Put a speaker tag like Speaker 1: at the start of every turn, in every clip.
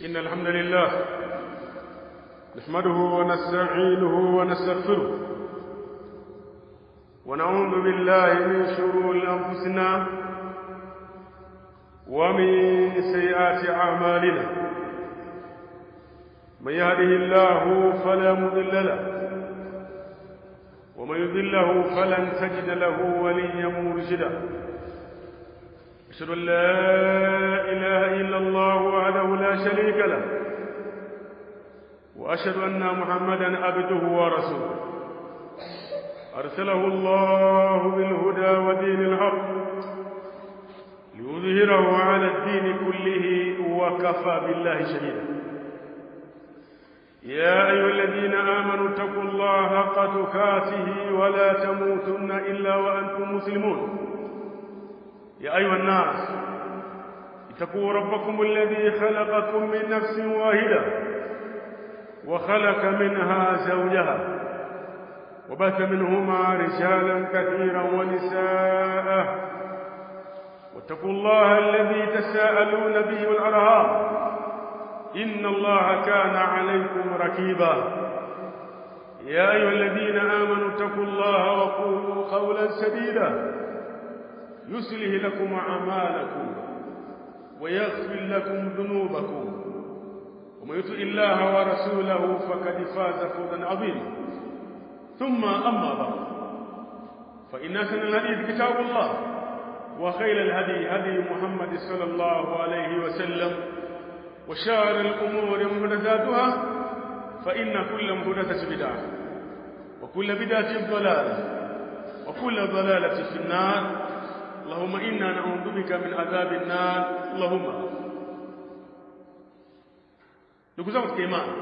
Speaker 1: إن الحمد لله نحمده ونستعينه ونستغفره ونعوذ بالله من شرور أنفسنا ومن سيئات أعمالنا. من يهده الله فلا مضل له ومن يضلله فلن تجد له وليا مرشدا. أشهد أن لا إله إلا الله وحده لا شريك له وأشهد أن محمدا عبده ورسوله أرسله الله بالهدى ودين الحق ليظهره على الدين كله وكفى بالله شهيدا. يا أيها الذين آمنوا اتقوا الله حق تقاته ولا تموتن إلا وأنتم مسلمون. يا أيها الناس اتقوا ربكم الذي خلقكم من نفس واحدة وخلق منها زوجها وبث منهما رجالا كثيرا ونساء واتقوا الله الذي تساءلون به والأرحام إن الله كان عليكم رقيبا. يا أيها الذين آمنوا اتقوا الله وقولوا قولا سديدا يصلح لكم أعمالكم ويغفر لكم ذنوبكم ومن يطع الله ورسوله فقد فاز فوزا عظيما. ثم أما بعد فإن أحسن الحديث كتاب الله وخير الهدي هدي محمد صلى الله عليه وسلم وشر الأمور محدثاتها فإن كل محدثة بدعة وكل بدعة ضلالة وكل ضلالة في النار. اللهم إنا نعوذ بك من عذاب النار. اللهم ndugu zangu katika imani,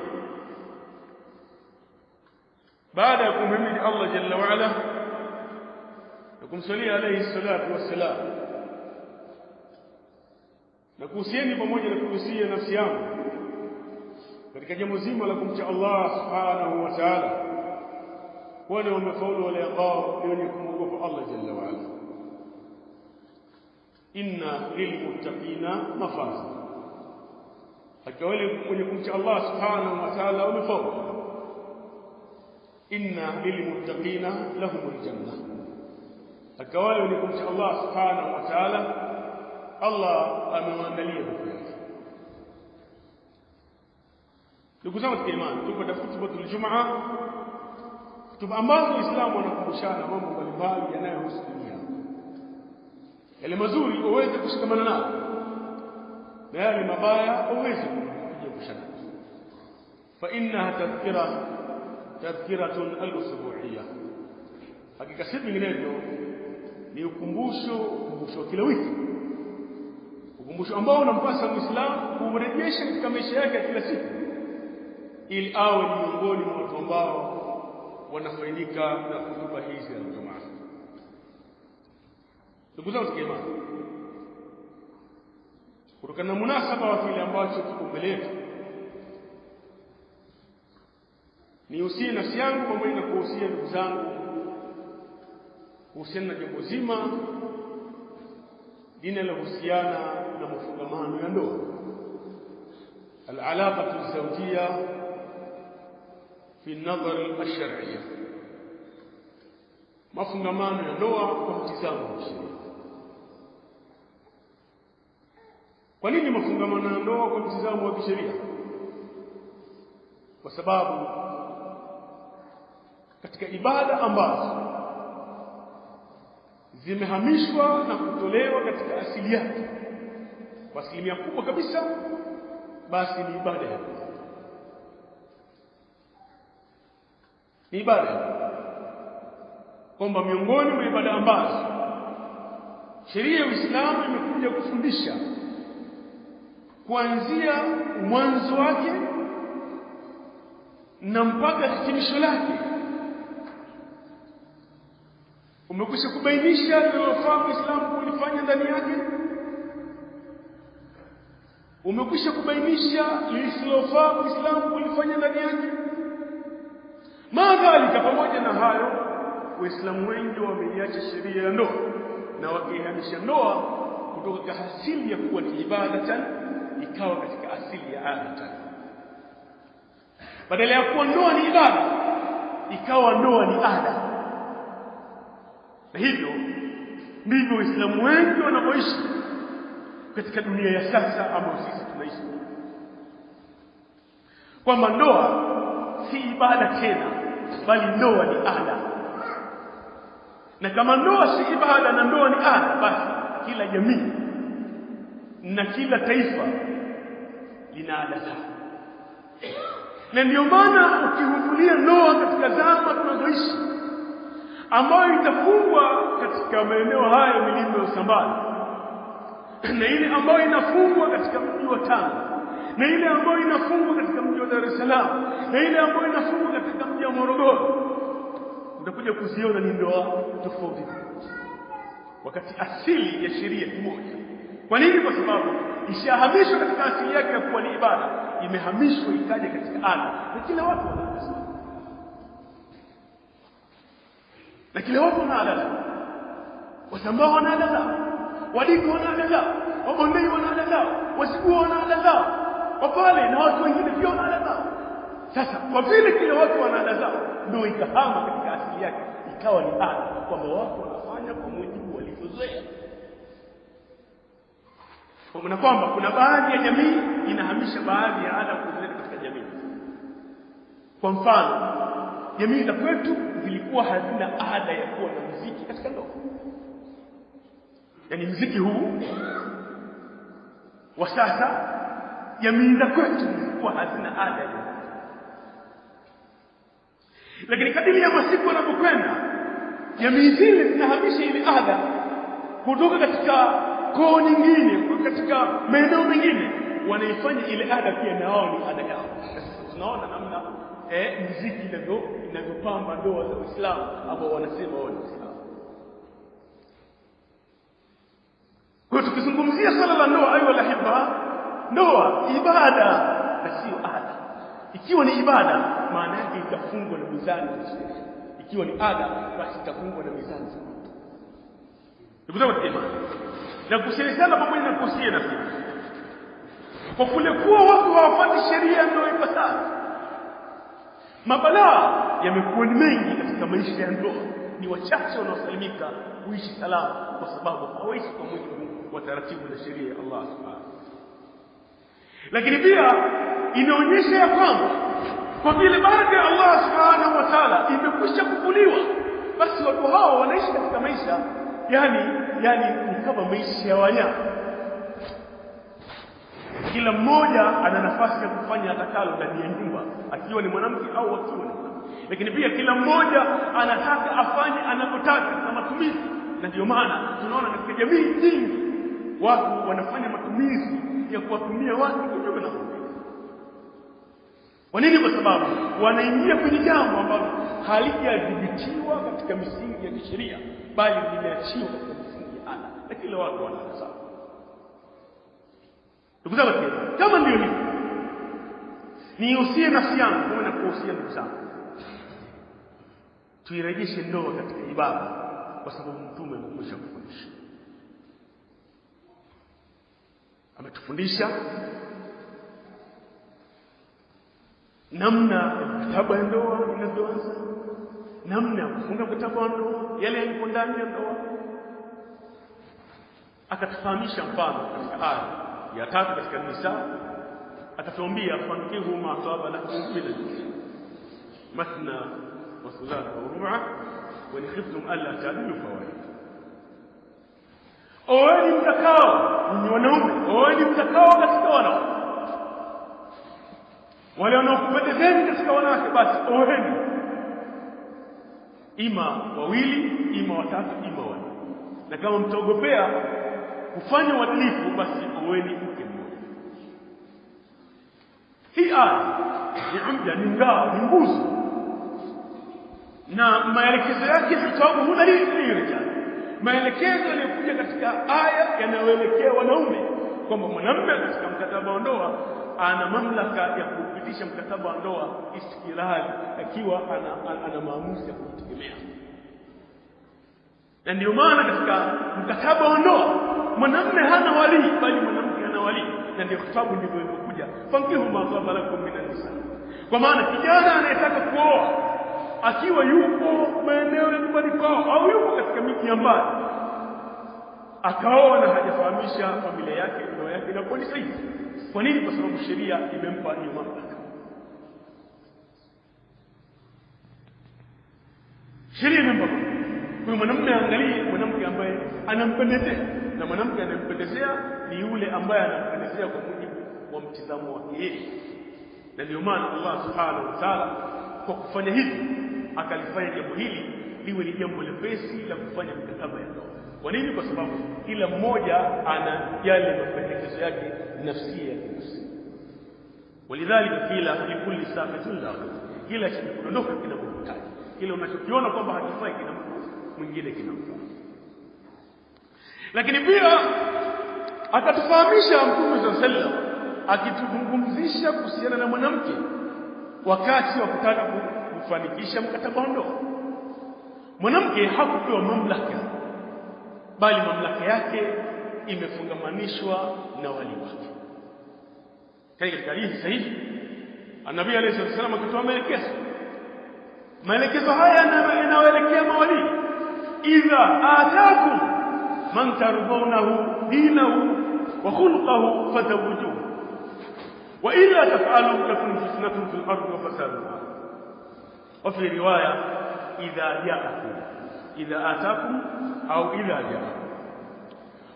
Speaker 1: baada ya kumhimidi Allah jalla wa ala na kumsalia alayhi salatu wassalam na kuhusieni pamoja na kuhusia nafsi yangu katika jambo zima la kumcha Allah subhanahu wa ta'ala, kwani wamefaulu wale ambao ni wenye kumwogopa Allah jalla wa ala. Inna lilmuttaqina mafaza, hakika wale wenye kumcha Allah subhanahu wa ta'ala wamefaulu. Inna lilmuttaqina lahumul janna, hakika wale wenye kumcha Allah subhanahu wa ta'ala Allah amewaandalia pepo yake. Ndugu zangu katika imani, tuko katika hutubatul Jumaa, hutuba ambazo Uislamu unakumbushana mambo mbalimbali yanayohusu dunia. Yale mazuri uweze kushikamana nayo na yale mabaya uweze kujiepusha nayo. Fa innaha tadhkiratun al-usbu'iyya, hakika si vinginevyo ni ukumbusho kila wiki, ukumbusho ambao unampasa Muislamu kurejesha katika maisha yake ya kila siku ili awe ni miongoni mwa watu ambao wanafaidika na hutuba hizi za Jumaa. Ndugu zangu katika imani, kutokana na munasaba wa kile ambacho kiko mbele yetu, niusie nafsi yangu pamoja na kuhusia ndugu zangu kuhusiana na jambo zima linalohusiana na mafungamano ya ndoa, al-alaqatu az-zawjiyya fi an-nadhar ash-shar'iyya, mafungamano ya ndoa kwa mtizamo wa sheria. Kwa nini mafungamano ya ndoa kwa mtizamo wa kisheria? Kwa sababu katika ibada ambazo zimehamishwa na kutolewa katika asili yake kwa asilimia kubwa kabisa, basi ni ibada ya ndoa. Ni ibada kwamba miongoni mwa ibada ambazo sheria ya Uislamu imekuja kufundisha kuanzia mwanzo wake na mpaka hitimisho lake, umekwisha kubainisha linalofaa Uislamu kulifanya ndani yake, umekwisha kubainisha lisilofaa Uislamu kulifanya ndani yake. Madhalika, pamoja na hayo, Waislamu wengi wameiacha sheria ya ndoa na wakihamisha ndoa kutoka asili ya kuwa ni ibadatan ikawa katika asili ya adatan. Badala ya kuwa ndoa ni ibada, ikawa ndoa ni ada. Na hivyo ndivyo Waislamu wengi wanavyoishi katika dunia ya sasa ambayo sisi tunaishi. Kwamba ndoa si ibada tena, bali ndoa ni ada. Na kama ndoa si ibada na ndoa ni ada, basi kila jamii na kila taifa lina ada zake. Na ndio maana ukihudhuria ndoa katika zama tunazoishi, ambayo itafungwa katika maeneo haya milima ya Usambara, na ile ambayo inafungwa katika mji wa Tanga, na ile ambayo inafungwa katika mji wa Dar es Salaam, na ile ambayo inafungwa katika mji wa Morogoro, utakuja kuziona ni ndoa tofauti, wakati asili ya sheria ni moja. Kwa nini? Kwa sababu ishahamishwa katika asili yake ya kuwa ni ibada, imehamishwa ikaja katika ada, na kila watu wana ada zao. Na kila watu wana ada zao. Wasambaa wana ada zao, Wadigo wana ada zao, Wabondei wana ada zao, Wasiguo wana ada zao, Wapale na watu wengine pia wana ada zao. Sasa kwa vile kila watu wana ada zao, ndio ikahama katika asili yake ikawa ni ada, kwamba watu wanafanya kwa mujibu walivyozoea. Kwa maana kwamba kuna baadhi ya jamii inahamisha baadhi ya ada kuzileta katika jamii. Kwa mfano, jamii za kwetu zilikuwa hazina ada ya kuwa na muziki katika ndoa. Yaani muziki huu wa sasa, jamii za kwetu zilikuwa hazina ada ya. Lakini kadiri ya masiku yanapokwenda, jamii zile zinahamisha ile ada kutoka katika koo nyingine, katika maeneo mengine, wanaifanya ile ada pia na wao ni ada yao. Tunaona namna muziki inavyopamba ndoa za Uislamu ambao wanasema wao ni Waislamu. Kwa hiyo tukizungumzia swala la ndoa, ayu alahibba, ndoa ibada na sio ada. Ikiwa ni ibada, maana yake itafungwa na mizani za sheria. Ikiwa ni ada, basi itafungwa na mizani za watu. Ndugu zangu imani, na kushirikiana pamoja na kuhusia na sisi, kwa kule kuwa watu hawafuati sheria ndio ipasavyo, mabalaa yamekuwa ni mengi katika maisha ya ndoa. Ni wachache wanaosalimika kuishi salama, kwa sababu hawaishi kwa mujibu wa taratibu na sheria ya Allah subhanahu. Lakini pia inaonyesha ya kwamba kwa vile baada ya Allah subhanahu wa ta'ala imekwisha kukuliwa, basi watu hao wanaishi katika maisha yani ni kama maisha ya wanyama. Kila mmoja ana nafasi ya kufanya atakalo ndani ya nyumba, akiwa ni mwanamke au akiwa ni mwanamke. Lakini pia kila mmoja anataka afanye anapotaka na matumizi. Na ndio maana tunaona katika jamii nyingi watu wanafanya matumizi ya kuwatumia watu kinyume na sheria. Kwa nini? Kwa sababu wanaingia kwenye jambo ambalo halijadhibitiwa katika misingi ya kisheria, bali limeachiwa katika misingi ya ada, na kila watu wana sawa. Ndugu zangu, kama ndio hivi, niusie nafsi yangu na kuhusia ndugu zangu, tuirejeshe ndoa katika ibada, kwa sababu Mtume amekwisha kufundisha. Ametufundisha namna ya mkataba wa ndoa inavyoanza, namna ya kufunga mkataba wa ndoa, yale yaliyo ndani ya ndoa. Akatufahamisha mfano katika aya ya 3 katika Nisa, akatuambia fankihu ma saba lakum min al-nisa mathna wa thulatha wa ruba' wa in khiftum alla ta'dilu fawaid. Oeni mtakao, ni wanaume, oeni mtakao katika wanawake. Wale wanaokupendezeni katika wanawake, basi oeni ima wawili, ima watatu, ima wanne. Na kama mtaogopea kufanya uadilifu, basi oeni mke mmoja. Hii aya ni umda, ni ngao, ni nguzo, na maelekezo yake vitabu huna hili maelekezo yaliyokuja katika aya yanayoelekea wanaume, kwamba mwanamume katika mkataba wa ndoa ana mamlaka ya kupitisha mkataba wa ndoa istikirari, akiwa ana maamuzi ya kujitegemea. Na ndio maana katika mkataba wa ndoa mwanamume hana wali, bali mwanamke ana wali. na ndio kitabu ndivyo ilivyokuja, fankihu ma taba lakum minan nisa. Kwa maana kijana anayetaka kuoa akiwa yupo maeneo ya nyumbani kwao au yupo katika miji ya mbali akaoa na hajafahamisha familia yake, ndoa yake inakuwa ni sahihi. Kwa nini? Kwa sababu sheria imempa hiyo mamlaka. Sheria imempa. Kwa mwanamume angalie mwanamke ambaye anampendezea, na mwanamke anampendezea ni yule ambaye anampendezea kwa mujibu wa mtizamo wake yeye. Na ndio maana Allah Subhanahu wa Ta'ala kwa kufanya hivi akalifanya jambo hili liwe ni jambo lepesi la kufanya mkataba ya ndoa. Kwa nini? Kwa sababu kila mmoja ana yale mapendekezo yake nafsi yake. Walidhalika kila likulli saqatin lahu, kila chenye kudondoka kina mhitaji, kile unachokiona kwamba hakifai kina mtu mwingine kinamfaa. Lakini pia akatufahamisha Mtume sallallahu alaihi wasallam akituzungumzisha kuhusiana na mwanamke wakati wa kutaka kufanikisha mkataba wa ndoa. Mwanamke hakupewa mamlaka, bali mamlaka yake imefungamanishwa na wali wake. Katika hadithi sahihi Nabii alayhi wasallam akitoa maelekezo haya yanayoelekea mawali: idha ataakum man tardawnahu dinahu wa khuluquhu fazawwijuhu wa illa taf'alu takun fitnatun fil ardi wa fasadun. Wa fi riwaya idha ataakum au idha ja'akum.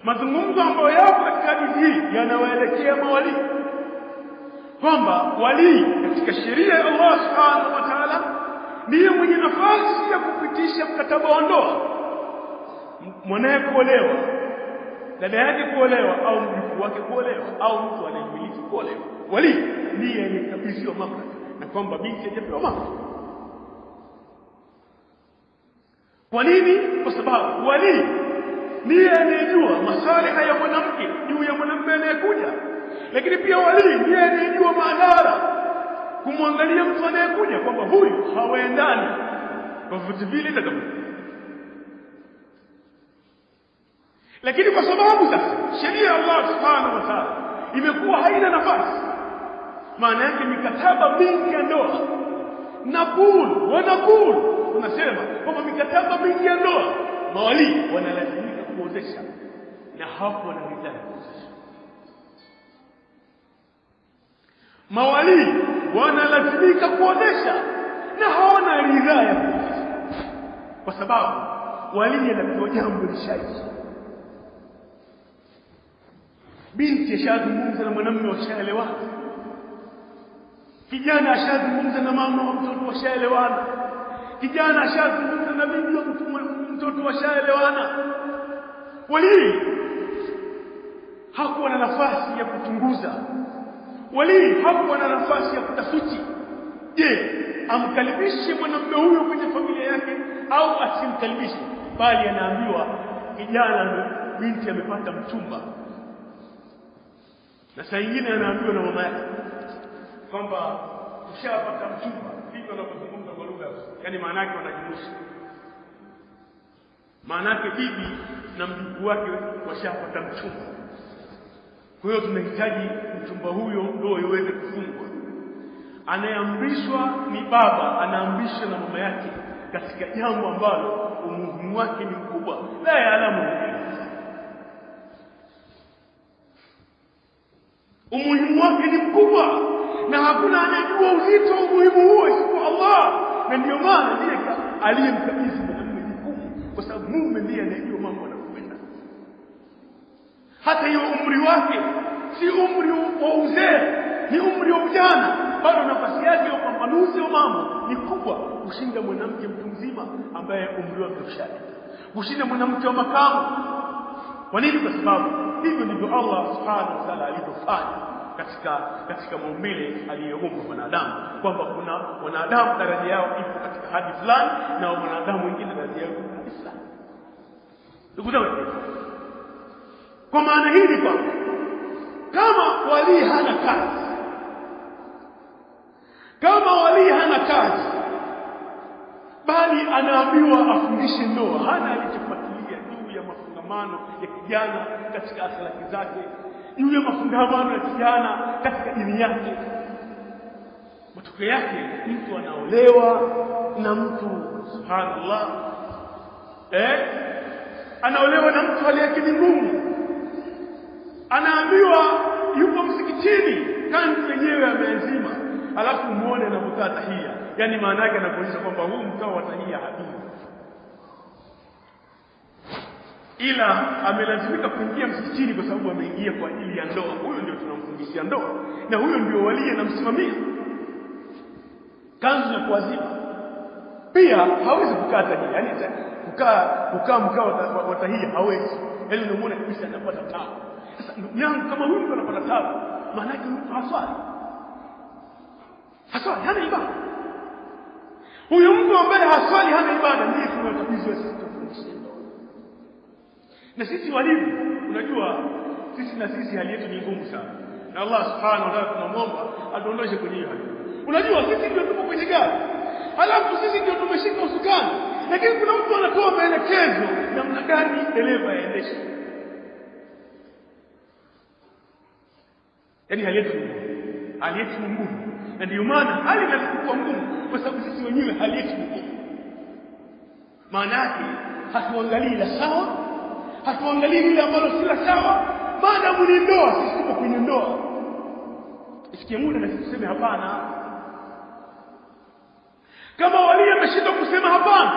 Speaker 1: Mazungumzo ambayo yapo katika hadithi hii yanawaelekea mawali kwamba wali katika sheria ya Allah Subhanahu wa Ta'ala ndiye mwenye nafasi ya kupitisha mkataba wa ndoa. Mwanae kuolewa, dada yake kuolewa, au mjukuu wake kuolewa, au mtu anayemiliki kuolewa, wali ndiye anayekabidhiwa mamlaka, na kwamba binti hajapewa mamlaka. Kwa nini? Kwa sababu wali ndiye anayejua maslaha ya mwanamke juu ya mwanamume anayekuja, lakini pia wali ndiye anayejua madhara kumwangalia mtu anayekuja kwamba huyu hawaendani kwa vitu vile itakavyokuwa. Lakini kwa sababu sasa sheria ya Allah Subhanahu wa Ta'ala imekuwa haina nafasi, maana yake mikataba mingi ya ndoa tunasema kwamba mikataba mingi ya ndoa mawali wanalazimika kuozesha, na hapo wanaridhia kuozesha. Mawali wanalazimika kuozesha na hawana ridhaa ya kuozesha, kwa sababu wali anapewa jambo lishaji. Binti ashazungumza na mwanamume washaelewana, kijana ashazungumza na mama wa mtoto washaelewana, kijana ashazungumza na bibi wa mtoto washaelewana. Wali hakuwa na nafasi ya kuchunguza, wali hakuwa na nafasi ya kutafiti, je, amkaribishe mwanamume huyo kwenye familia yake au asimkaribishe, bali anaambiwa kijana binti amepata mchumba. Na saa nyingine anaambiwa na mama yake kwamba ushapata mchumba. Hivyo wanapozungumza kwa lugha, yani maana yake wanajumuisha, maana yake bibi na mjukuu wake washapata mchumba. Kwa hiyo tunahitaji mchumba huyo ndio iweze kufungwa. Anayeamrishwa ni baba, anaamrishwa na mama yake katika jambo ambalo umuhimu wake ni mkubwa, la yaalamu. Umuhimu wake ni mkubwa na hakuna anayejua uzito wa umuhimu huo isipokuwa Allah. Na ndio maana ndiye aliyemkabidhi mwanamume jukumu, kwa sababu mume ndiye anayejua mambo yanayokwenda. Hata hiyo umri wake si umri wa uzee, ni umri wa ujana, bado nafasi yake ya upambanuzi wa mambo ni kubwa kushinda mwanamke mtu mzima ambaye umri wake ushafika, kushinda mwanamke wa makamu. Kwa nini? Kwa sababu hivyo ndivyo Allah Subhanahu wa Ta'ala alivyofanya katika maumbile aliyoumba wanadamu, kwamba kuna wanadamu daraja yao ipo katika hadi fulani na wanadamu wengine daraja yao ipo hadi fulani. Ndugu zangu, kwa maana hii ni kwamba kama wali hana kazi, bali anaambiwa afundishe ndoa, hana alichofuatilia juu ya mafungamano ya kijana katika akhlaki zake, yule mafungamano ya kijana katika dini yake. Matokeo yake mtu anaolewa na mtu, subhanallah, anaolewa na mtu aliyekidhi ngumu, anaambiwa yupo msikitini, kanzu yenyewe ameazima, alafu muone anapokaa tahia. Yani maana yake anakuonyesha kwamba huu mkao wa tahia habibi, ila amelazimika kuingia msikitini kwa sababu ameingia kwa ajili ya ndoa. Huyo ndio tunamfundishia ndoa, na huyo ndio wali anamsimamia. Kanzu ya kuazima pia hawezi kukaa tahia, yani kukaa mkao wa tahia hawezi, yani unamuona kabisa anapata tabu. Sasa ndugu yangu, kama huyu mtu anapata tabu, maana yake mtu haswali hana ibada. Huyu mtu ambaye haswali hana ibada ndiye tunatubizwa sisi tufundishe ndoa. Na sisi walimu, unajua sisi hali yetu ni ngumu sana, na Allah subhanahu wa ta'ala tunamwomba atuondoshe kwenye hiyo hali. Unajua sisi ndio tupo kwenye gari, halafu sisi ndio tumeshika usukani, lakini kuna mtu anatoa maelekezo namna gani dereva aendeshe. Yani hali yetu ni ngumu, na ndio maana hali inakuwa ngumu kwa sababu sisi wenyewe hali yetu ni ngumu. Maana yake hatuangalii la sawa, hatuangalii lile ambalo si la sawa. Maadamu ni ndoa, sisi tuko kwenye ndoa, isikie muda na tuseme hapana. Kama wali ameshindwa kusema hapana,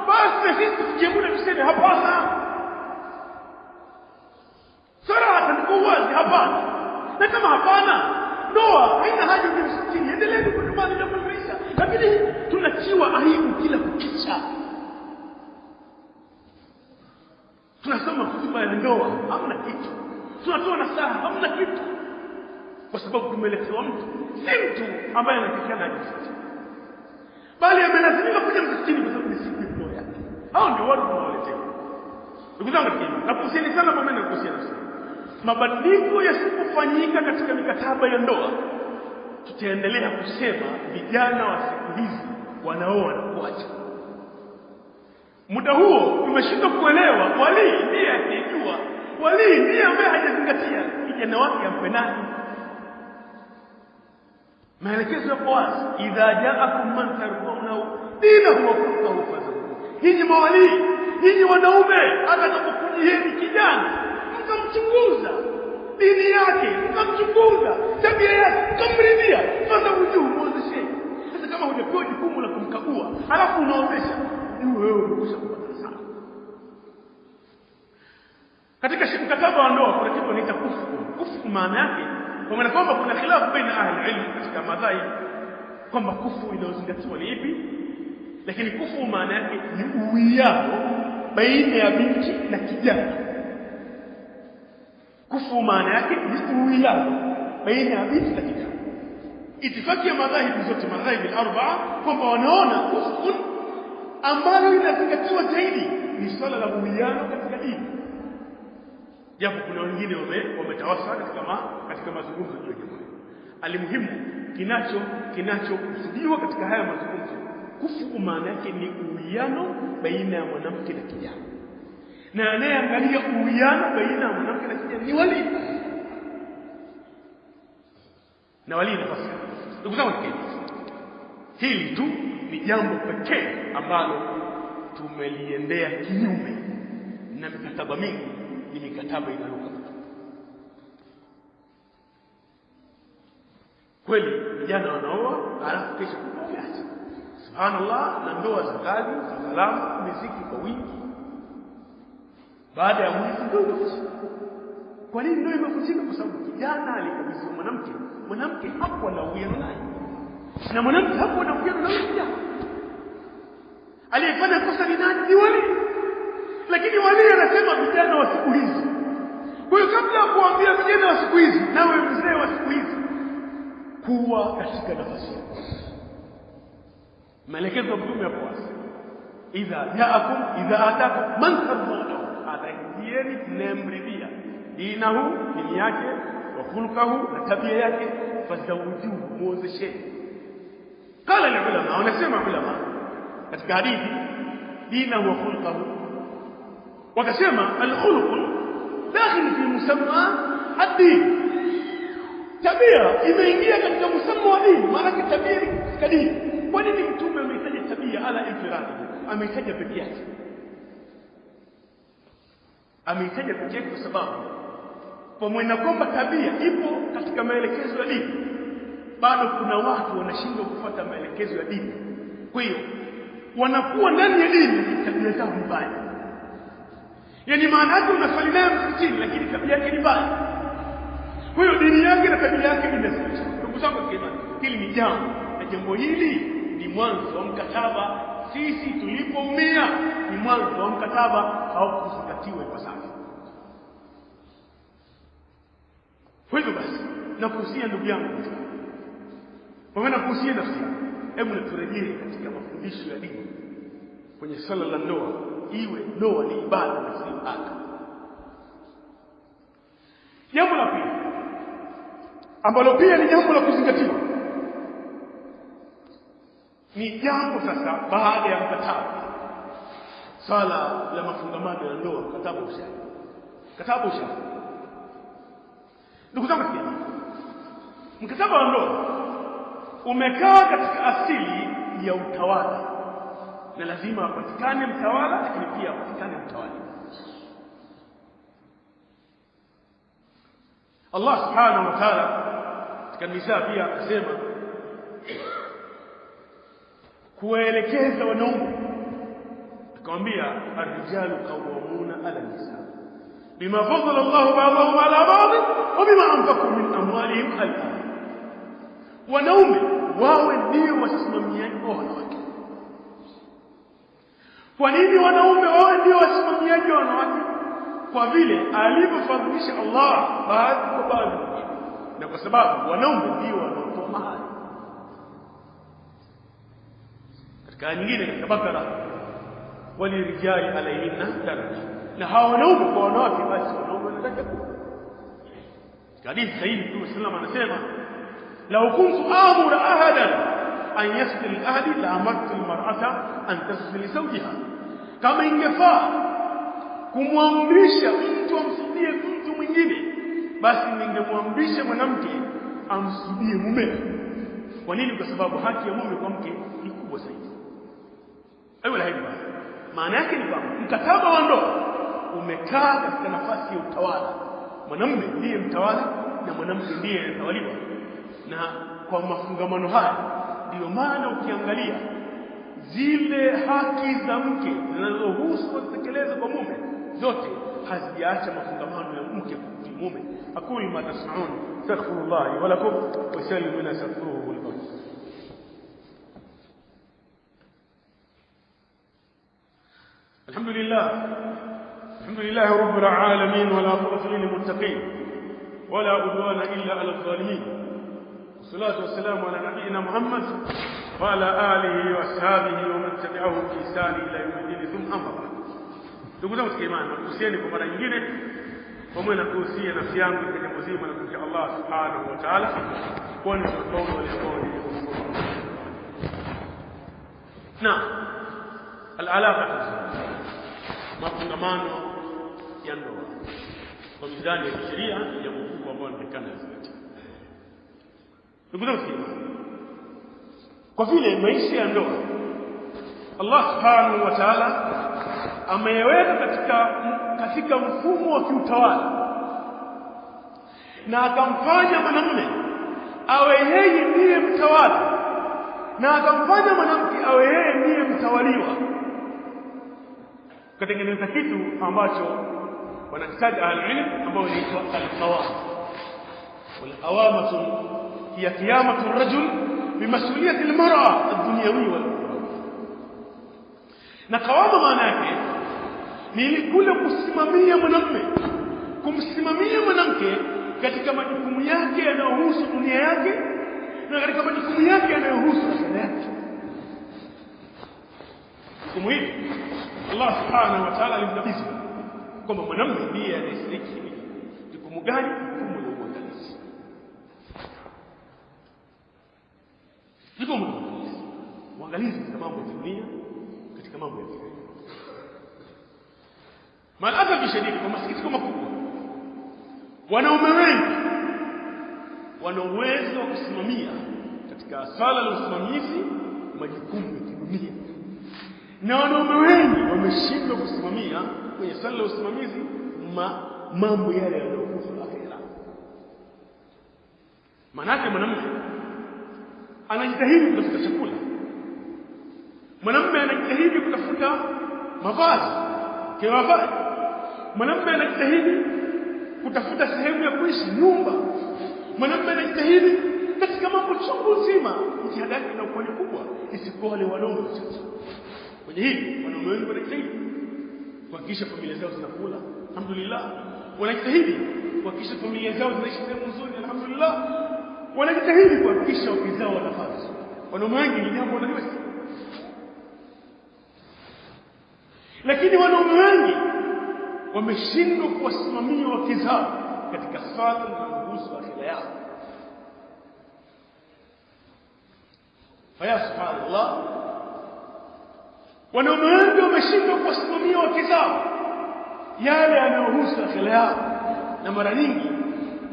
Speaker 1: basi sisi tusikie muda tuseme hapana. Sara ni wazi hapana. Na kama hapana, ndoa haina haja ya msikitini, endelee kutumani na kuishi. Lakini tunachiwa aibu kila kukicha. Tunasoma hotuba ya ndoa, hamna kitu. Tunatoa nasaha, hamna kitu. Kwa sababu tumeletewa mtu, si mtu ambaye anatakikana ajifiche, bali amelazimika kuja msikitini kwa sababu ni siku ya ndoa yake. Hao ndio watu tunawaletea. Ndugu zangu, nakuhusiani sana kwa maana nakuhusiana sana. Mabadiliko yasipofanyika katika mikataba ya ndoa, tutaendelea kusema vijana wa siku hizi wanaoa na kuacha. Muda huo tumeshindwa kuelewa wali ndiye anejua, wali ndiye ambaye hajazingatia kijana wake ampe nani. Maelekezo yapo wazi, idha ja'akum man tardawna dinahu wa khuluquhu fazawwiju. Hizi mawali, hizi wanaume, atakapokujieni kijana, mkamchunguza dini yake, mkamchunguza tabia yake, mkamridhia, fazawwiju, muozeshe. Sasa kama hujapewa jukumu la kumkagua, alafu unaozesha, wewe umekwisha kupata sana. Katika mkataba wa ndoa kuna kitu kinaitwa kufu. Kufu maana yake, kwa maana kwamba kuna khilafu baina ahli ilmu katika madhhabi kwamba kufu inayozingatiwa ni ipi, lakini kufu maana yake ni uwiano baina ya binti na kijana. Kufu maana yake ni uwiano baina ya binti na kijana. Itifaki ya madhahibi zote, madhahibi al-arba'a, kwamba wanaona kufu ambalo linazingatiwa zaidi ni swala la uwiano katika dini. Japo kuna wengine wametawasa katika mazungumzo juu ya jambo. Alimuhimu kinachokusudiwa katika haya mazungumzo, kufu maana yake ni uwiano baina ya mwanamke na kijana. Na anayeangalia uwiano baina ya mwanamke na kijana ni wali. Na wali nafasi. Ndugu zangu, hili tu ni jambo pekee ambalo tumeliendea kinyume na mikataba mingi. Ni mikataba inaruka. Kweli vijana wanaoa alafu kesho kuacha. Subhanallah, na ndoa za kali, za salama, muziki kwa wingi. Baada ya mwezi ndio. Kwa nini ndio imevunjika? Kwa sababu kijana alikabidhiwa mwanamke. Mwanamke hapo na uwiano naye. Na mwanamke hapo na uwiano na kijana. Aliyefanya kosa ni nani? Ni wali. Lakini wali anasema vijana wa siku hizi. Kwa hiyo kabla ya kuambia vijana wa siku hizi, nawe mzee wa siku hizi, kuwa katika nafasi yako. Maelekezo ya Mtume hapo wazi. Idha atakum man tardawna, atakieni mnemridhia dinahu, dini yake, wa khuluquhu, na tabia yake, fazawjuhu, muozesheni. Qala ulama, wanasema ulama katika hadithi dinahu wa khuluquhu, wakasema al-khuluq dakhil fi musamma ad-din. Tabia imeingia katika msamo wa dini, maana tabia ni katika dini. Kwa nini mtume amehitaja tabia ala infiradi? Amehitaja pekee yake. Amehitaja pekee yake kwa sababu pamoja na kwamba tabia ipo katika maelekezo ya dini, bado kuna watu wanashindwa kufuata maelekezo ya dini. Kwa hiyo wanakuwa ndani ya dini lakini tabia zao ni mbaya. Yaani maana yake unasali naye msikitini lakini tabia yake ni mbaya. Kwa hiyo dini yake na tabia yake inasalia. Ndugu zangu, hili ni jambo, na jambo hili ni mwanzo wa mkataba. Sisi tulipoumia ni mwanzo wa mkataba haukuzingatiwa ipasavyo. Kwa hivyo basi nakuhusia ndugu yangu, pamoja na kuhusia nafsi yangu, hebu turejee katika mafundisho ya dini kwenye swala la ndoa. Iwe ndoa ni ibada na si ada. Jambo la pili ambalo pia ni jambo la kuzingatiwa ni jambo sasa baada ya mkataba, swala la mafungamano ya ndoa, mkataba ushauri. Ndugu zangu, mkataba wa ndoa umekaa katika asili ya utawala, na lazima apatikane mtawala lakini pia apatikane mtawali. Allah subhanahu wa ta'ala katika Nisa pia akasema kuelekeza wanaume, akamwambia ar-rijalu qawwamuna 'ala an-nisa bima faddala Allahu ba'dahum 'ala ba'd wa bima anfaqu min amwalihim al-ayat. Wanaume wawe ndio wasimamiaji wa wanawake. Kwa nini wanaume wawe ndio wasimamiaji wa wanawake? Kwa vile alivyofadhilisha Allah baadhi kwa baadhi, na kwa sababu wanaume ndio wanaotoa mahari. Katika nyingine katika Bakara, walirijali alayhinna daraja, na hawa wanaume kwa wanawake basi wanaume wanataka kubwa. Hadithi sahihi Mtume sallallahu alayhi wasallam anasema, law kuntu amuru ahadan an yasbil al-ahdi la amartu al-mar'ata an tasbil li zawjiha. Kama ingefaa kumwamrisha mtu amsudie mtu mwingine, basi ningemwamrisha mwanamke amsudie mume. Kwa nini? Kwa sababu haki ya mume kwa mke ni kubwa zaidi. Aiyo hivyo. Maana yake ni kwamba mkataba wa ndoa umekaa katika nafasi ya utawala. Mwanamume ndiye mtawala na mwanamke ndiye anatawaliwa. Na kwa mafungamano haya ndio maana ukiangalia zile haki za mke zinazohusu kutekeleza kwa mume zote hazijaacha mafungamano ya mke kwa mume. Aqulu ma tasma'un, astaghfirullah wa lakum wa sallu ala astaghfiruhu wal ghafur. Alhamdulillah rabbil alamin wa la quwwata illa bilmuttaqin wa la udwana illa ala adh-dhalimin. Wassalatu wassalamu ala nabiyyina Muhammad wa ala alihi wa ashabihi wa man tabi'ahum bi ihsan ila yawmiddin. Thumma amma ba'd. Ndugu zangu katika imani, nakuhusieni kwa mara nyingine pamoja na kuhusia nafsi yangu katika jambo zima la kumcha Allah subhanahu wa ta'ala, kwani tunaona wale ambao ni na al-alaqa, mafungamano ya ndoa kwa mizani ya sheria ya mkubwa ambao unaonekana zaidi. Ndugu zangu, kwa vile maisha ya ndoa Allah subhanahu wa ta'ala ameweka katika mfumo wa kiutawala, na akamfanya mwanamume awe yeye ndiye mtawala, na akamfanya mwanamke awe yeye ndiye mtawaliwa. Katengeneza kitu ambacho wanakitaja al-ilm ambao ni al-qawam. Wal-qawamatu hiya qiyamatu ar-rajul bimas'uliyati al-mar'a ad-dunyawiyya wal-ukhrawiyya. Na qawama maana yake ni kule kusimamia mwanamume, kumsimamia mwanamke katika majukumu yake yanayohusu dunia yake na katika majukumu yake yanayohusu akhera yake. Jukumu hili Allah subhanahu wa ta'ala alimkabidhi kwamba mwanamume ndiye anayestahili jukumu gani? Jukumu la uangalizi. Jukumu la uangalizi katika mambo ya dunia, katika mambo ya akhera. Maalafa bishadidi, kwa masikitiko makubwa, wanaume wengi wana uwezo wa kusimamia katika swala la usimamizi majukumu ya kidunia, na wanaume wengi wameshindwa kusimamia kwenye swala la usimamizi mambo yale yanayohusu akhera. Maana mwanamume anajitahidi kutafuta chakula, mwanamume anajitahidi kutafuta mavazi, mwanamume anajitahidi kutafuta sehemu ya kuishi, nyumba. Mwanamume anajitahidi katika mambo chungu nzima, jitihada yake na ukweli kubwa, isipokuwa wale wanaume wachache. Kwenye hili wanaume wengi wanajitahidi kuhakikisha familia zao zinakula, alhamdulillah. Wanajitahidi kuhakikisha familia zao zinaishi sehemu nzuri, alhamdulillah. Wanajitahidi kuhakikisha wake zao wanafanya. Wanaume wengi ni jambo wanaliweza. Lakini wanaume wengi wameshindwa kuwasimamia wake zao katika swala linalohusu akhira yao. Haya, subhanallah, wanaume wengi wameshindwa kuwasimamia wake zao yale yanayohusu akhira yao. Na mara nyingi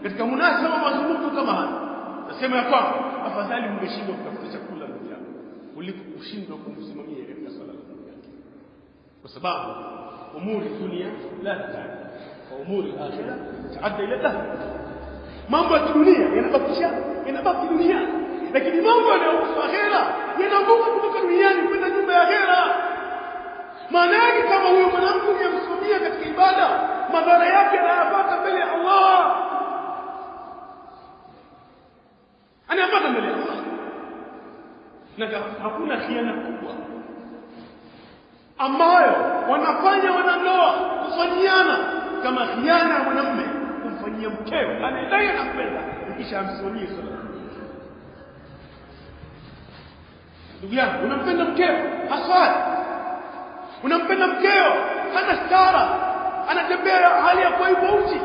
Speaker 1: katika munasaba mazungumzo kama haya nasema ya kwamba afadhali mngeshindwa kutafuta chakula ndugu yangu kuliko kushindwa kumsimamia katika swala la dunia, kwa sababu umuri dunia la ta'adda wa umuri akhirah ta'adda ila dahr. Mambo ya dunia yanabaki duniani, lakini mambo yanayohusu akhera yanavuka kutoka duniani kwenda nyumba ya akhera. Maana yake kama huyo mwanamke anamsimamia katika ibada, madhara yake anayapata mbele ya Allah, anayapata mbele ya Allah. Na hakuna khiana kubwa ambayo wanafanya wanandoa kufanyiana kama khiana ya mwanamume kumfanyia mkewe anayedai anampenda kisha amsimamie swala. Ndugu yangu, unampenda mkeo haswali, unampenda mkeo hana stara, anatembea hali ya kuiba uchi,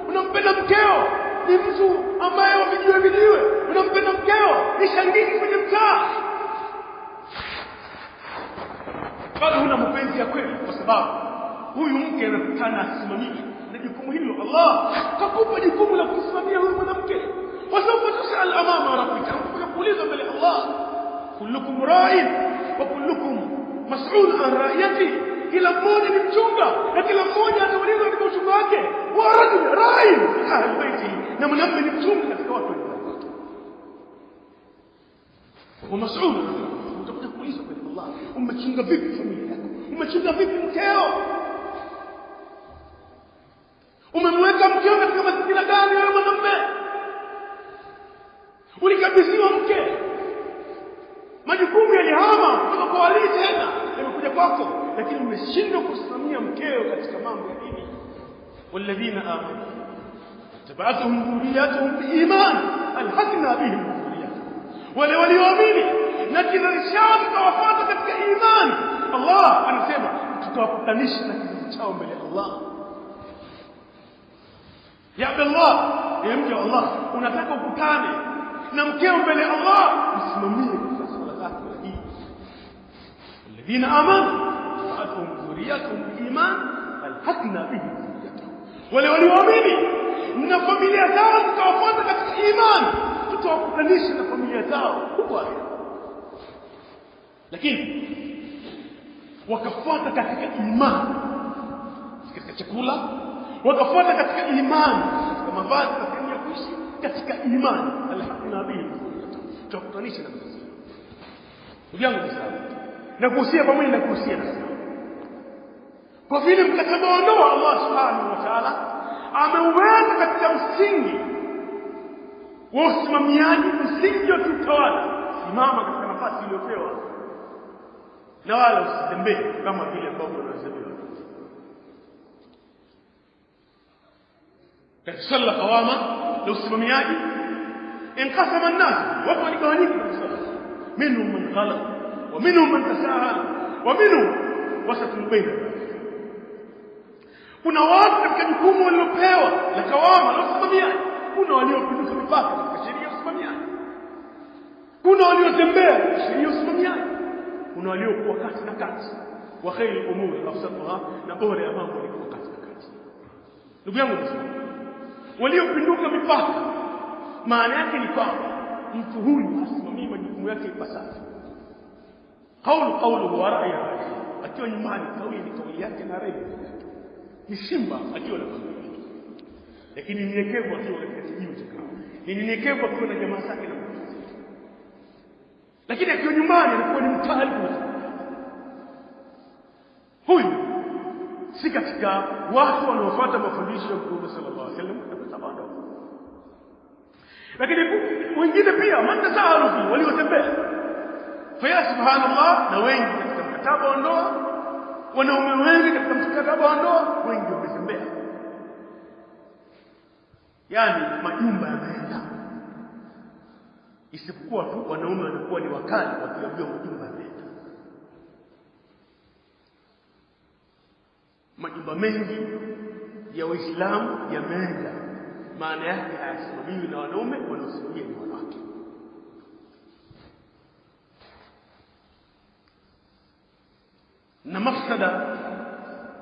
Speaker 1: unampenda mkeo ni mtu ambaye wavijiwe, unampenda mkeo ni shangini kwenye mtaa, bado huna mapenzi ya kweli, kwa sababu huyu mke anakutana asimamie na jukumu hilo. Allah kakupa jukumu la kusimamia huyu mwanamke. Wasawfa tusal amama rabbika, kuuliza mbele Allah, kullukum ra'in wa kullukum mas'ul an ra'iyati. Kila mmoja ni mchunga na kila mmoja ataulizwa katika uchunga wake. Wa rajul ra'in fi ahli baiti, na mwanamume ni mchunga katika watu wa nyumba yake. Wa mas'ul, utakuja kuulizwa mbele Allah, umechunga vipi familia yako? Umechunga vipi mkeo? Umemweka mkeo katika mazingira gani wewe mwanamume? Ulikabidhiwa mke, majukumu yalihama kutoka kwa wali tena yamekuja kwako, lakini umeshindwa kusimamia mkeo katika mambo ya dini. Walladhina amanu tabi'atuhum dhurriyyatuhum biiman alhaqna bihim dhurriyyatuhum, wale walioamini na kizazi chao tutawafuata katika imani. Allah anasema tutawakutanisha na kizazi chao mbele ya Allah. Ya Allah, ya mja Allah, unataka ukutane na mkeo mbele ya Allah, usimamie katika swala zake la dini. Walladhina amanu tabi'atuhum dhurriyyatuhum biiman alhaqna bihim dhurriyyatuhum, wale walioamini na familia zao tutawafuata katika imani, tutawakutanisha na familia zao huko akhera. Lakini wakafuata katika imani katika chakula, wakafuata katika imani katika mavazi na sehemu ya kuishi, katika imani alhaqna bihim tutakutanisha na mzazi. Ndugu yangu Muislamu, nakuhusia pamoja na kuhusia nafsi, kwa vile mkataba wa ndoa Allah subhanahu wa ta'ala ameuweka katika msingi wa usimamiaji, msingi wa utawala. Simama katika nafasi iliyopewa na wala usitembee kama vile ambavyo unahesabiwa. Katika swala qawama na usimamiaji, inqasama an-nas, watu waligawanyika katika swala. Minhum man ghala wa minhum man tasahala wa minhum wasatun baina. Kuna watu katika jukumu walilopewa la qawama na usimamiaji, kuna waliopinduka mipaka katika sheria ya usimamiaji, kuna waliotembea sheria ya usimamiaji, kuna waliokuwa kati na kati. Wa khairu umuri awsatuha, na bora ya mambo ni kuwa kati na kati. Ndugu yangu Muislamu, waliopinduka mipaka. Maana yake ni kwamba mtu huyu asimamie majukumu yake ipasavyo. Kaulu wa rai, akiwa nyumbani kauli ni kauli yake na rai ni simba akiwa na familia. Lakini nyenyekevu akiwa katika kijiwe cha kahawa, ni nyenyekevu akiwa na jamaa zake na marafiki. Lakini akiwa nyumbani anakuwa ni mkali kwa huyu si katika watu wanaofuata mafundisho ya Mtume sallallahu alaihi wasallam kwa sababu. Lakini wengine pia mtasaharufi waliotembea. Fa subhanallah, na wengi katika mkataba wa ndoa, wanaume wengi katika mkataba wa ndoa wengi wametembea. Yani majumba yameenda. Isipokuwa tu wanaume wanakuwa ni wakali wakiambia majumba yameenda. Majumba mengi ya Waislamu yameenda. Maana yake hayasimamiwi na wanaume, wanaosimamia ni wanawake. Na mafsada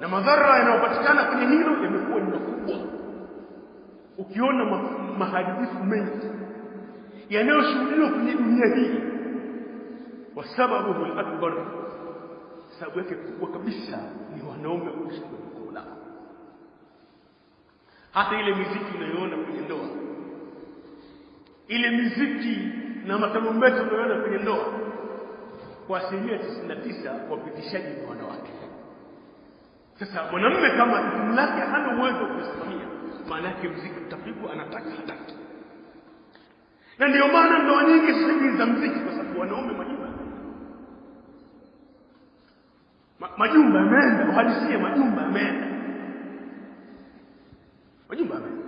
Speaker 1: na madhara yanayopatikana kwenye hilo yamekuwa ni makubwa. Ukiona maharibifu mengi yanayoshuhudiwa kwenye dunia hii, wa sababu al-akbar, sababu yake kubwa kabisa ni wanaume kushindwa kula. Hata ile muziki unayoona kwenye ndoa, ile muziki na matarumbeta unayoona kwenye ndoa, kwa 99% wapitishaji ni wanawake. Sasa mwanamume kama jukumu lake hana uwezo wa kusimamia, maana yake muziki utapigwa anataka hataki. Na ndio maana ndoa nyingi sasa za muziki, kwa sababu wanaume majumba yameenda, uhalisia majumba yameenda. Majumba yameenda.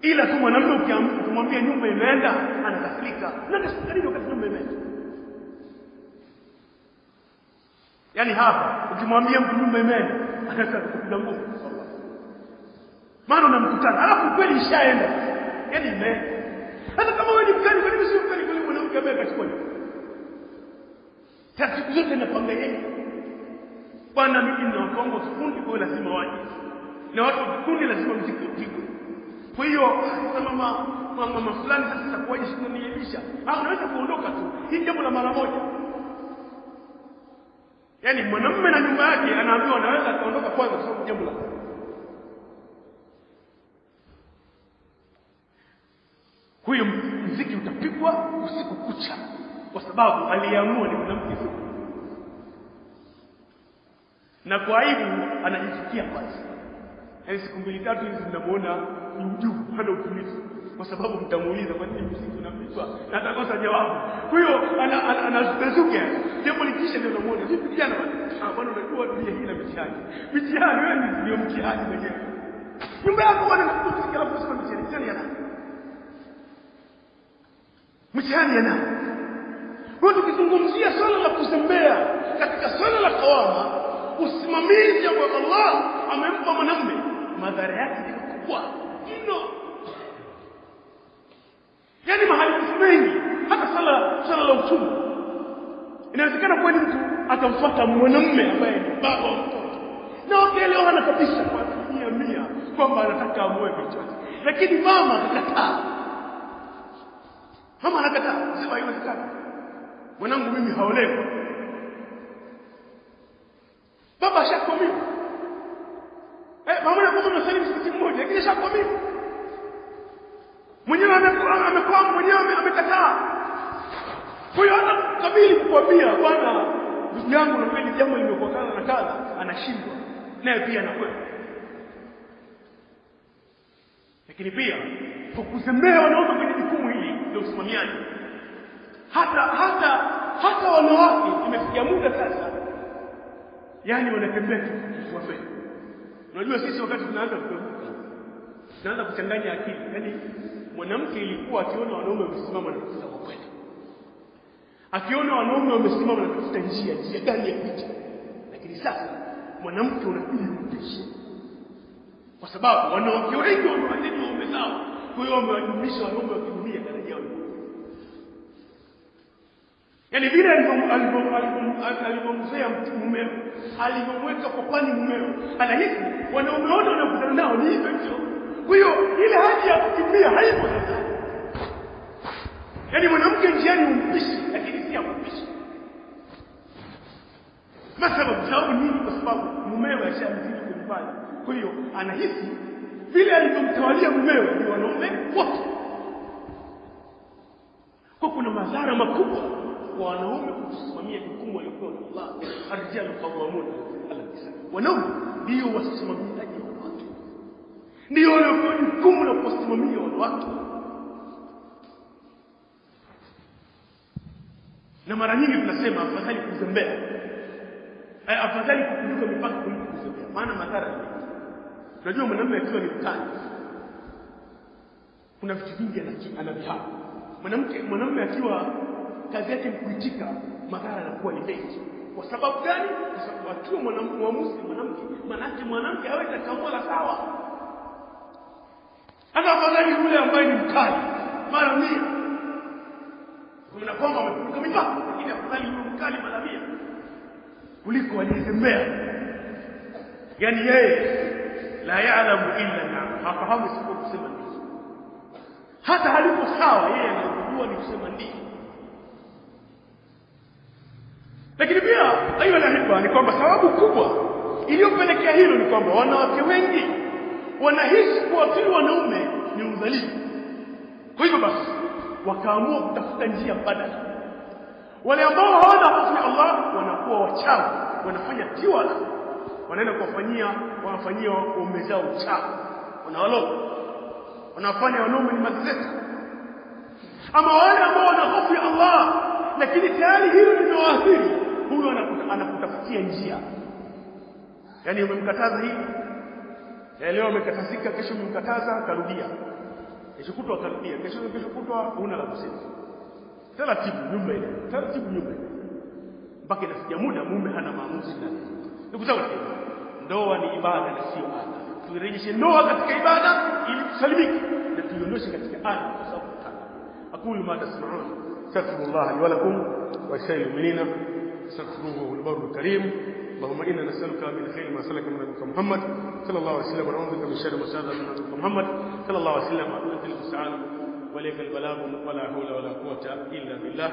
Speaker 1: Ila tu mwanamume ukimwambia nyumba imeenda anakasirika. Na ndio wakati nyumba imeenda. Yani hapa ukimwambia mtu nyumba imeenda anataka kupiga nguvu. Maana unamkutana alafu kweli ishaenda. Yani imeenda. Hata kama wewe ni mkali, kwa nini sio mkali kwa mwanamke ambaye kachukua? Tatizo zote napanga yeye. Bwana mimi na watu wangu kikundi, kwa lazima waje. Na watu wa kikundi lazima mziki upigwe. Kwa hiyo kama mama fulani sasa kwa hiyo sinanielimisha, unaweza kuondoka tu. Hii jambo la mara moja. Yaani mwanamume na nyumba yake anaambiwa anaweza kuondoka kwanza kwa sababu jambo la. Huyo mziki utapigwa usiku kucha kwa sababu aliamua ni mwanamke tu. Na kwa aibu anajifikia kwanza. Yaani siku 2-3 hizi tunamuona juu hana utulivu, kwa sababu mtamuuliza kwa nini mziki unapigwa na atakosa jawabu. Kwa hiyo anazuka. Jambo likisha ndio unamuona vipi kijana bwana, unajua dunia hii na mitihani. Mitihani wewe ndio mtihani mwenyewe. Nyumba yako bwana mziki alafu usema mitihani yana. Mtihani yana. Kwa hiyo tukizungumzia swala la kuzembea katika swala la kawama, usimamizi wa Allah amempa mwanamume, madhara yake ni makubwa mno. Yaani mahali mengi, hata swala la uchumi, inawezekana kweli mtu atamfuata mwanamume ambaye ni baba wa mtoto na wakielewana kabisa kwa 100% kwamba anataka amoe vitu, lakini mama akakataa. Mama anakataa, sema haiwezekani, mwanangu mimi haolewi. Baba ashakwamia. Mama anakuwa anasali msikiti mmoja, lakini ashakwamia. Mwenyewe amekuwa mwenyewe amekataa. Kwa hiyo hata kabili kukwambia bwana ndugu yangu na kweli jambo limekuwa kana na kaza, anashindwa. Naye pia anakwenda. Lakini pia kukuzembea wanaume kwenye jukumu hili ndio usimamiaji. Hata wanawake imefikia muda sasa, yani wanatembea kwa mbele. Unajua sisi wakati tunaanza kupevuka, tunaanza kuchanganya akili. Yani mwanamke ilikuwa akiona wanaume wamesimama na kutafuta kwa kwenda. Akiona wanaume wamesimama na kutafuta njia gani ya kupita. Lakini sasa mwanamke unabidi umtishe. Kwa sababu wanawake wengi wanaadhibu waume zao. Kwa hiyo wamewajulisha wanaume wa kidunia daraja yao. Yani vile alivyomzea mumeo, alivyomweka kwa pani mumeo, anahisi wanaume wote wanakutana nao ni hivyo. Kwa hiyo ile haja ya kukimbia haipo sasa. Yaani mwanamke njiani umpishi lakini si akupishi. Sababu nini? Kwa sababu mumewe ashamzidi kwa nyumbani. Kwa hiyo anahisi vile alivyomtawalia mumewe ni wanaume wote. Kwa kuna madhara makubwa kwa wanaume kusimamia jukumu aliyopewa na Allah. Ar-rijalu qawwamuna 'ala an-nisa. Wanaume ndio wasimamiaji wa wanawake. Ndio waliopewa jukumu la kusimamia wanawake. Na mara nyingi tunasema afadhali kuzembea. Afadhali kukuruka mipaka kuliko kuzembea. Maana madhara ni. Unajua mwanamume akiwa ni mkali, kuna vitu vingi anavihamu. Mwanamume akiwa kazi yake ni kuitika, madhara yanakuwa ni mengi. Kwa sababu gani? Kwa sababu akiwa mwanamke, manake mwanamke hawezi akaamua sawa. Hata afadhali yule ambaye ni mkali mara 100. Kuna kwamba amevuka mipaka, lakini afadhali yule mkali mara 100 kuliko aliyezembea. Yaani yeye la ya'lamu illa na'am, hafahamu isipokuwa kusema ndio. Hata halipo sawa yeye anajua ni kusema ndio. Lakini pia aidha nahiba ni kwamba sababu kubwa iliyopelekea hilo ni kwamba wanawake wengi wanahisi kuathiri wanaume ni udhalimu. Kwa hivyo basi wakaamua kutafuta njia mbadala. Wale ambao hawana hofu ya Allah wanakuwa wachawi, wanafanya tiwala, wanaenda wanafanyia waume zao uchawi, wanawaloga, wanafanya wanaume ni mazezeta. Ama wale ambao wana hofu ya Allah lakini tayari hilo limewaathiri, huyo anakutafutia njia. Yaani umemkataza hii, leo amekatazika, kesho umemkataza karudia, kesho kutwa karudia, kesho kutwa huna la kusema. Taratibu nyumba ile mpaka inafikia muda mume hana maamuzi ndani. Ndugu zangu, ndoa ni ibada na sio ada. Tuirejeshe ndoa katika ibada ili tusalimike na tuiondoshe katika ada kwa sababu tana. Aqulu ma tasma'un, astaghfirullah li wa lakum wa sayyidil mu'minina, astaghfiruhu al-barrul karim. اللهم إنا نسألك من خير ما سلك من نبيك محمد صلى الله عليه وسلم ونعوذ بك من شر ما سلك من نبيك محمد صلى الله عليه وسلم. أنت المستعان وليك البلاغ ولا حول ولا قوة إلا بالله.